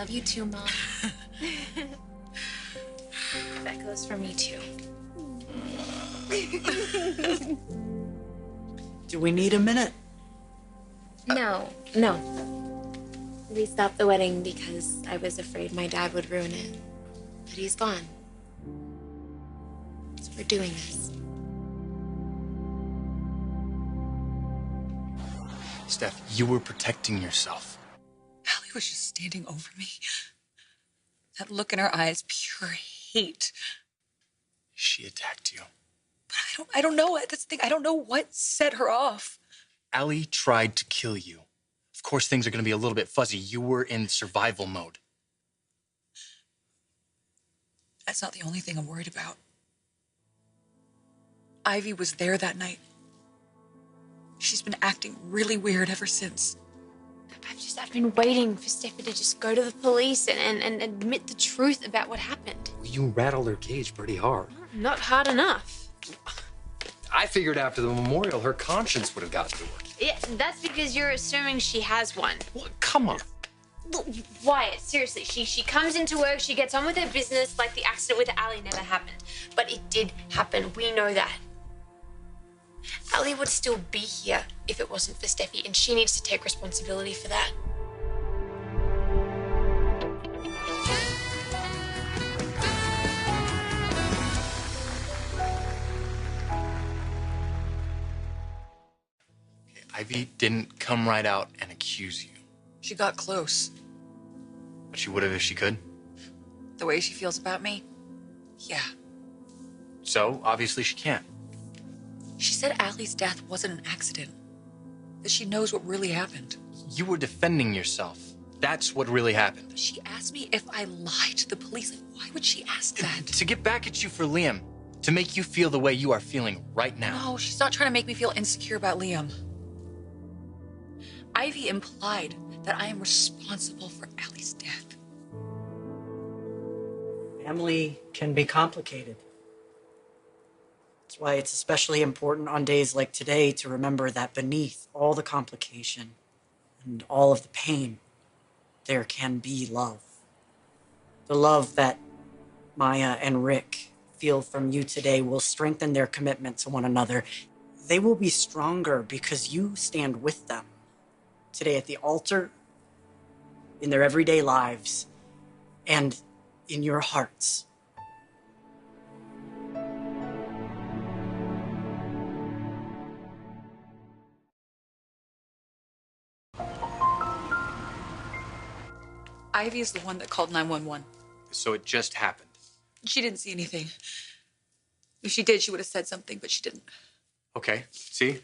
love you too, Mom. That goes for me too. Do we need a minute? No. We stopped the wedding because I was afraid my dad would ruin it. But he's gone. So we're doing this. Steph, you were protecting yourself. Allie was just standing over me. That look in her eyes, pure hate. She attacked you. But I don't know. That's the thing. I don't know what set her off. Allie tried to kill you. Of course, things are going to be a little bit fuzzy. You were in survival mode. That's not the only thing I'm worried about. Ivy was there that night. She's been acting really weird ever since. I've been waiting for Steffy to just go to the police and admit the truth about what happened. You rattled her cage pretty hard. Not hard enough. I figured after the memorial, her conscience would have gotten to her. Yeah, that's because you're assuming she has one. What? Come on. Look, Wyatt, seriously, she comes into work, she gets on with her business like the accident with Allie never happened. But it did happen, we know that. Allie would still be here if it wasn't for Steffi, and she needs to take responsibility for that. Ivy didn't come right out and accuse you. She got close. But she would have if she could. The way she feels about me? Yeah. So, obviously she can't. She said Allie's death wasn't an accident. That she knows what really happened. You were defending yourself. That's what really happened. She asked me if I lied to the police. Like, why would she ask that? To get back at you for Liam. To make you feel the way you are feeling right now. No, she's not trying to make me feel insecure about Liam. Ivy implied that I am responsible for Allie's death. Family can be complicated. That's why it's especially important on days like today to remember that beneath all the complication and all of the pain, there can be love. The love that Maya and Rick feel from you today will strengthen their commitment to one another. They will be stronger because you stand with them today at the altar, in their everyday lives, and in your hearts. Ivy is the one that called 911. So it just happened. She didn't see anything. If she did, she would have said something, but she didn't. Okay, see?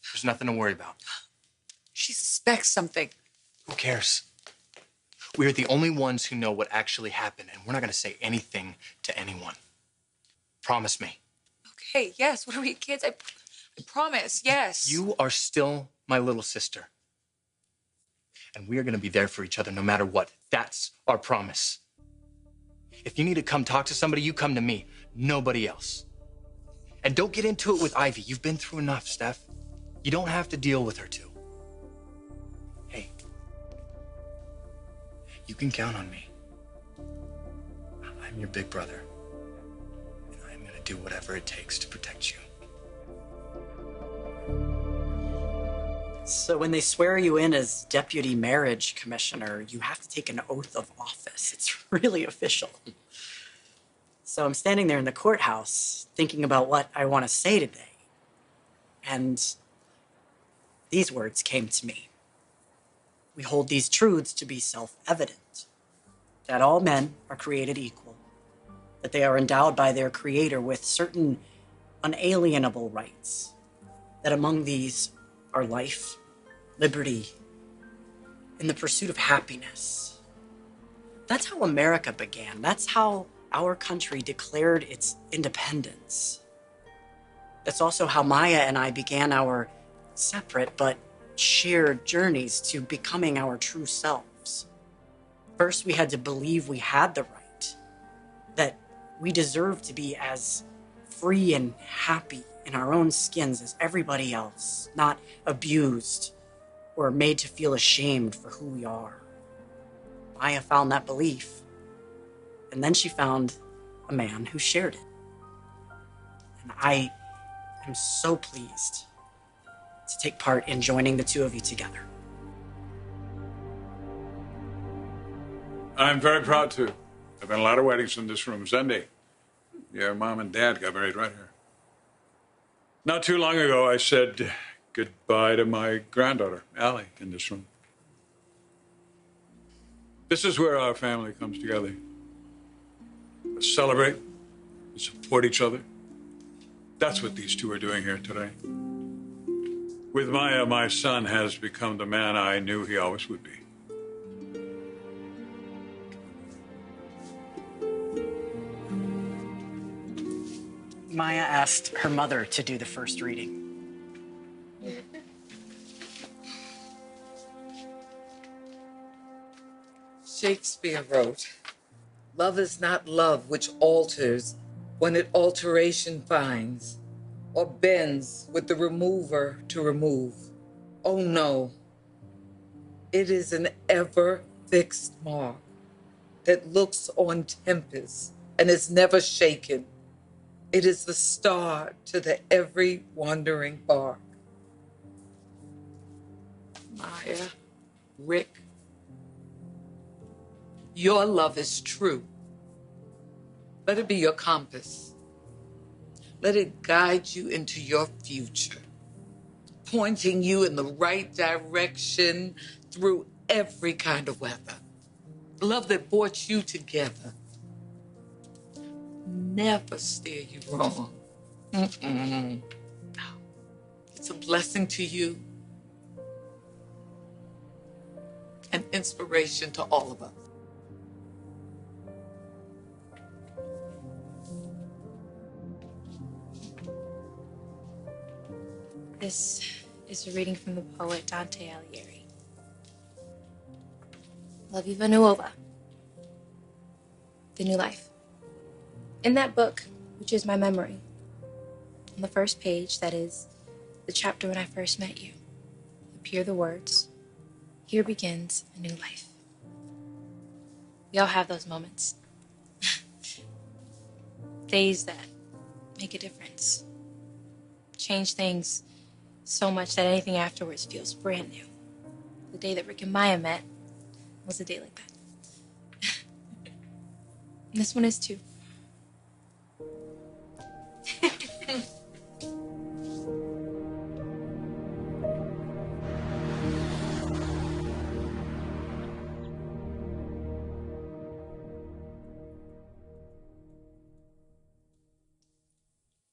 There's nothing to worry about. She suspects something. Who cares? We're the only ones who know what actually happened, and we're not going to say anything to anyone. Promise me. Okay, yes. What are we, kids? I promise, yes. You are still my little sister. And we are going to be there for each other no matter what. That's our promise. If you need to come talk to somebody, you come to me. Nobody else. And don't get into it with Ivy. You've been through enough, Steph. You don't have to deal with her too. Hey, you can count on me. I'm your big brother. And I'm going to do whatever it takes to protect you. So when they swear you in as deputy marriage commissioner, you have to take an oath of office. It's really official. So I'm standing there in the courthouse thinking about what I want to say today. And these words came to me. We hold these truths to be self-evident, that all men are created equal, that they are endowed by their creator with certain unalienable rights, that among these are life, liberty, and the pursuit of happiness. That's how America began. That's how our country declared its independence. That's also how Maya and I began our separate but shared journeys to becoming our true selves. First, we had to believe we had the right, that we deserved to be as free and happy in our own skins as everybody else, not abused or made to feel ashamed for who we are. Maya found that belief, and then she found a man who shared it. And I am so pleased to take part in joining the two of you together. I'm very proud to. There've been a lot of weddings in this room. Sunday, your mom and dad got married right here. Not too long ago, I said goodbye to my granddaughter, Allie, in this room. This is where our family comes together. We celebrate, we support each other. That's what these two are doing here today. With Maya, my son has become the man I knew he always would be. Maya asked her mother to do the first reading. Shakespeare wrote, "Love is not love which alters when it alteration finds, or bends with the remover to remove. Oh no, it is an ever fixed mark that looks on tempest and is never shaken. It is the star to the every wandering bark." Maya, Rick, your love is true. Let it be your compass. Let it guide you into your future, pointing you in the right direction through every kind of weather. Love that brought you together. Never steer you wrong. No. It's a blessing to you, an inspiration to all of us. This is a reading from the poet Dante Alighieri. La Viva Nuova, The New Life. In that book, which is my memory, on the first page, that is, the chapter when I first met you, appear the words, "Here begins a new life." We all have those moments. Days that make a difference. Change things so much that anything afterwards feels brand new. The day that Rick and Maya met was a day like that. And this one is too.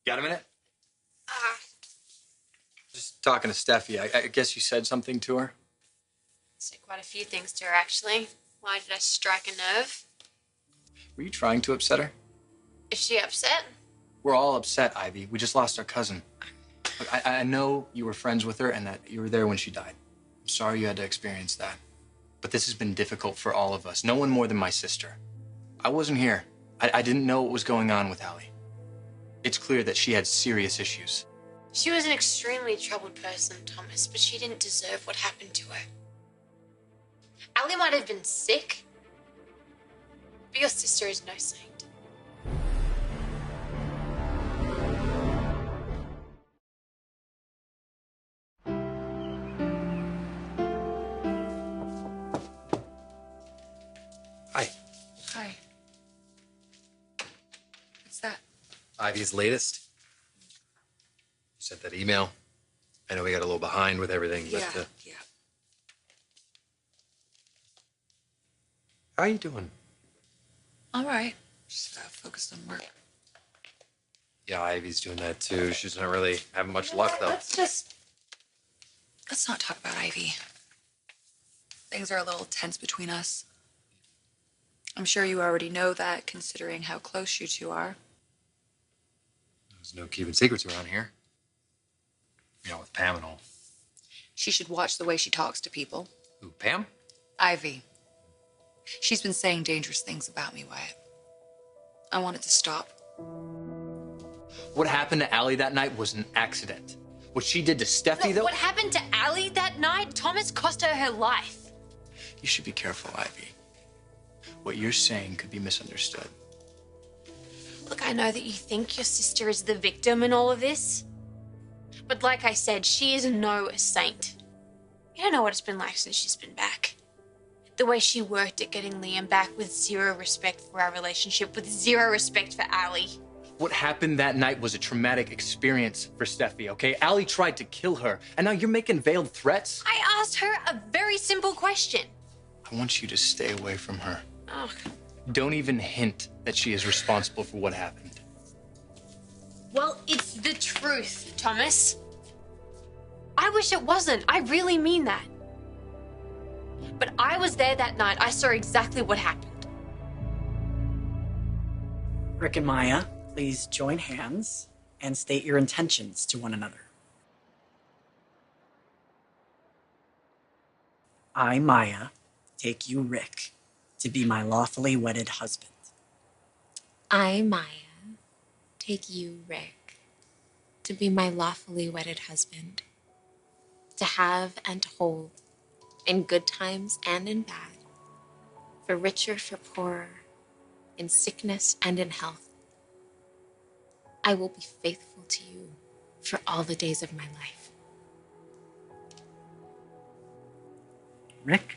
Got a minute? Just talking to Steffi. I guess you said something to her? I said quite a few things to her, actually. Why did I strike a nerve? Were you trying to upset her? Is she upset? We're all upset, Ivy. We just lost our cousin. Look, I know you were friends with her and that you were there when she died. I'm sorry you had to experience that. But this has been difficult for all of us. No one more than my sister. I wasn't here. I didn't know what was going on with Allie. It's clear that she had serious issues. She was an extremely troubled person, Thomas, but she didn't deserve what happened to her. Allie might have been sick, but your sister is no saint. Hi. Hi. What's that? Ivy's latest. You sent that email. I know we got a little behind with everything, but Yeah. how are you doing? All right. Just focused on work. Yeah, Ivy's doing that too. She's not really having much luck though. Let's not talk about Ivy. Things are a little tense between us. I'm sure you already know that, considering how close you two are. There's no keeping secrets around here. You know, with Pam and all. She should watch the way she talks to people. Who, Pam? Ivy. She's been saying dangerous things about me, Wyatt. I want it to stop. What happened to Allie that night was an accident. What she did to Steffi, Look, though... what happened to Allie that night? Thomas cost her her life. You should be careful, Ivy. What you're saying could be misunderstood. Look, I know that you think your sister is the victim in all of this. But like I said, she is no saint. You don't know what it's been like since she's been back. The way she worked at getting Liam back with zero respect for our relationship, with zero respect for Allie. What happened that night was a traumatic experience for Steffi, okay? Allie tried to kill her, and now you're making veiled threats? I asked her a very simple question. I want you to stay away from her. Oh. Don't even hint that she is responsible for what happened. Well, it's the truth, Thomas. I wish it wasn't. I really mean that. But I was there that night. I saw exactly what happened. Rick and Maya, please join hands and state your intentions to one another. I, Maya, take you, Rick, to be my lawfully wedded husband. I, Maya, take you, Rick, to be my lawfully wedded husband, to have and to hold, in good times and in bad, for richer, for poorer, in sickness and in health. I will be faithful to you for all the days of my life. Rick?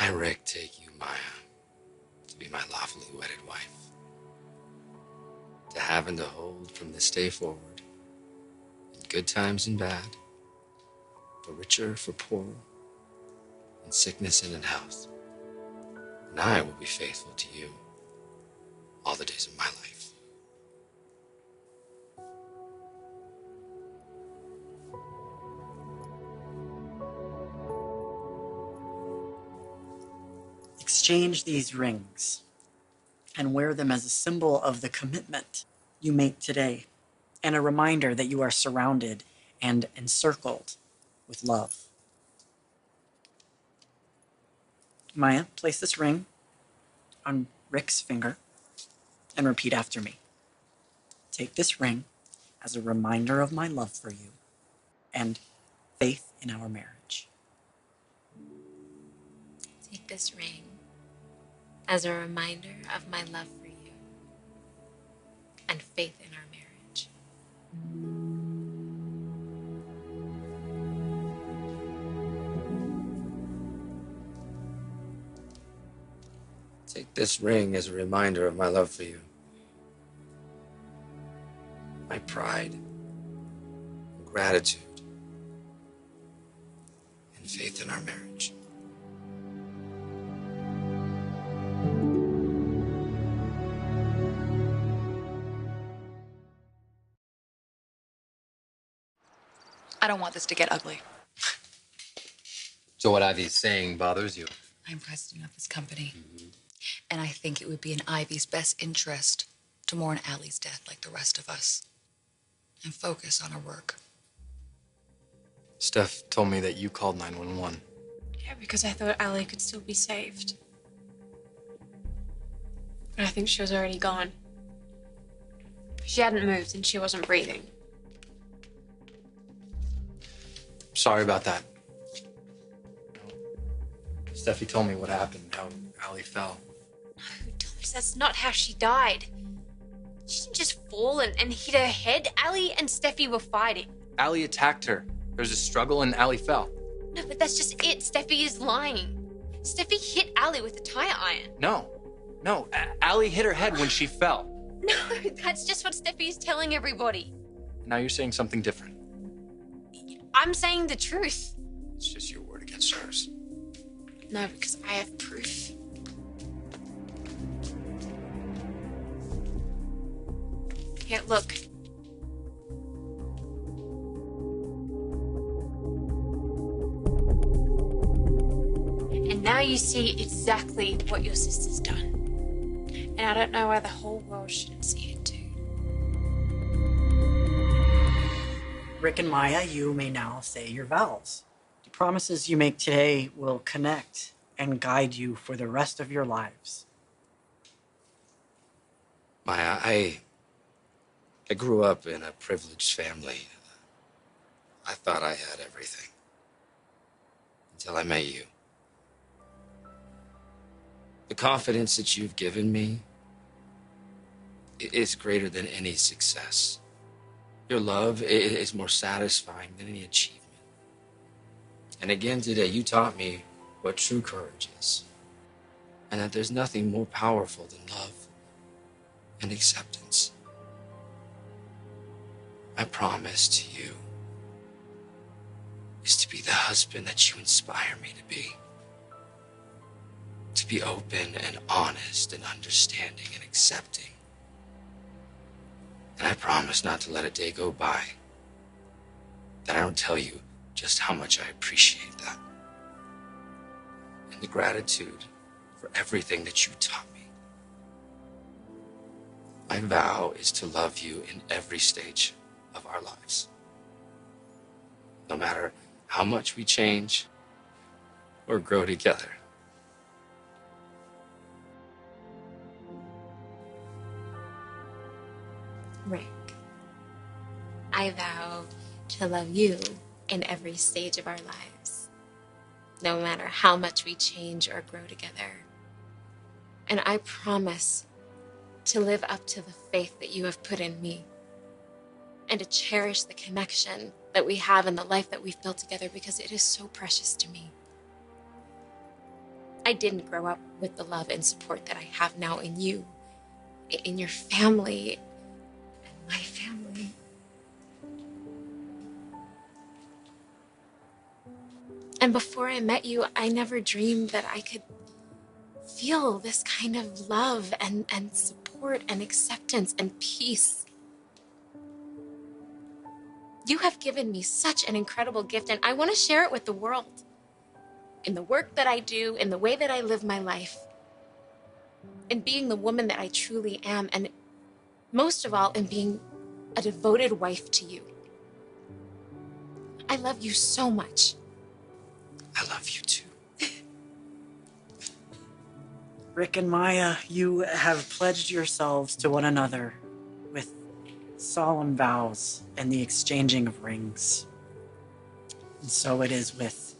I, Rick, take you, Maya, to be my lawfully wedded wife, to have and to hold from this day forward, in good times and bad, for richer, for poorer, in sickness and in health. And I will be faithful to you all the days of my life. Exchange these rings and wear them as a symbol of the commitment you make today and a reminder that you are surrounded and encircled with love. Maya, place this ring on Rick's finger and repeat after me. Take this ring as a reminder of my love for you and faith in our marriage. Take this ring as a reminder of my love for you and faith in our marriage. Take this ring as a reminder of my love for you, my pride, gratitude, and faith in our marriage. I don't want this to get ugly. So what Ivy's saying bothers you? I'm president of this company. And I think it would be in Ivy's best interest to mourn Allie's death like the rest of us and focus on her work. Steph told me that you called 911. Yeah, because I thought Allie could still be saved. But I think she was already gone. She hadn't moved and she wasn't breathing. Sorry about that. Steffi told me what happened, how Allie fell. No, Thomas, that's not how she died. She didn't just fall and hit her head. Allie and Steffi were fighting. Allie attacked her. There was a struggle and Allie fell. No, but that's just it. Steffi is lying. Steffi hit Allie with a tire iron. No. Allie hit her head when she fell. No, that's just what Steffi is telling everybody. Now you're saying something different. I'm saying the truth. It's just your word against hers. No, because I have proof. Here, look. And now you see exactly what your sister's done. And I don't know why the whole world shouldn't see it too. Rick and Maya, you may now say your vows. The promises you make today will connect and guide you for the rest of your lives. Maya, I grew up in a privileged family. I thought I had everything until I met you. The confidence that you've given me is greater than any success. Your love is more satisfying than any achievement. And again today, you taught me what true courage is. And that there's nothing more powerful than love and acceptance. My promise to you is to be the husband that you inspire me to be. To be open and honest and understanding and accepting. And I promise not to let a day go by that I don't tell you just how much I appreciate that. And the gratitude for everything that you taught me. My vow is to love you in every stage of our lives. No matter how much we change or grow together. Rick, I vow to love you in every stage of our lives, no matter how much we change or grow together. And I promise to live up to the faith that you have put in me and to cherish the connection that we have in the life that we've built together because it is so precious to me. I didn't grow up with the love and support that I have now in you, in your family, my family. And before I met you, I never dreamed that I could feel this kind of love and support and acceptance and peace. You have given me such an incredible gift, and I want to share it with the world. In the work that I do, in the way that I live my life, in being the woman that I truly am, and most of all, in being a devoted wife to you. I love you so much. I love you too. Rick and Maya, you have pledged yourselves to one another with solemn vows and the exchanging of rings. And so it is with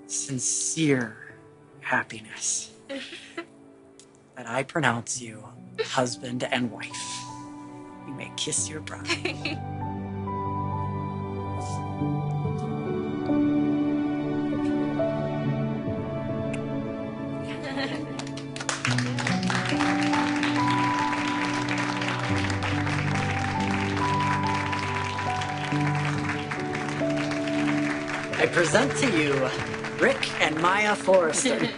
sincere happiness that I pronounce you husband and wife. You may kiss your bride. I present to you Rick and Maya Forrester.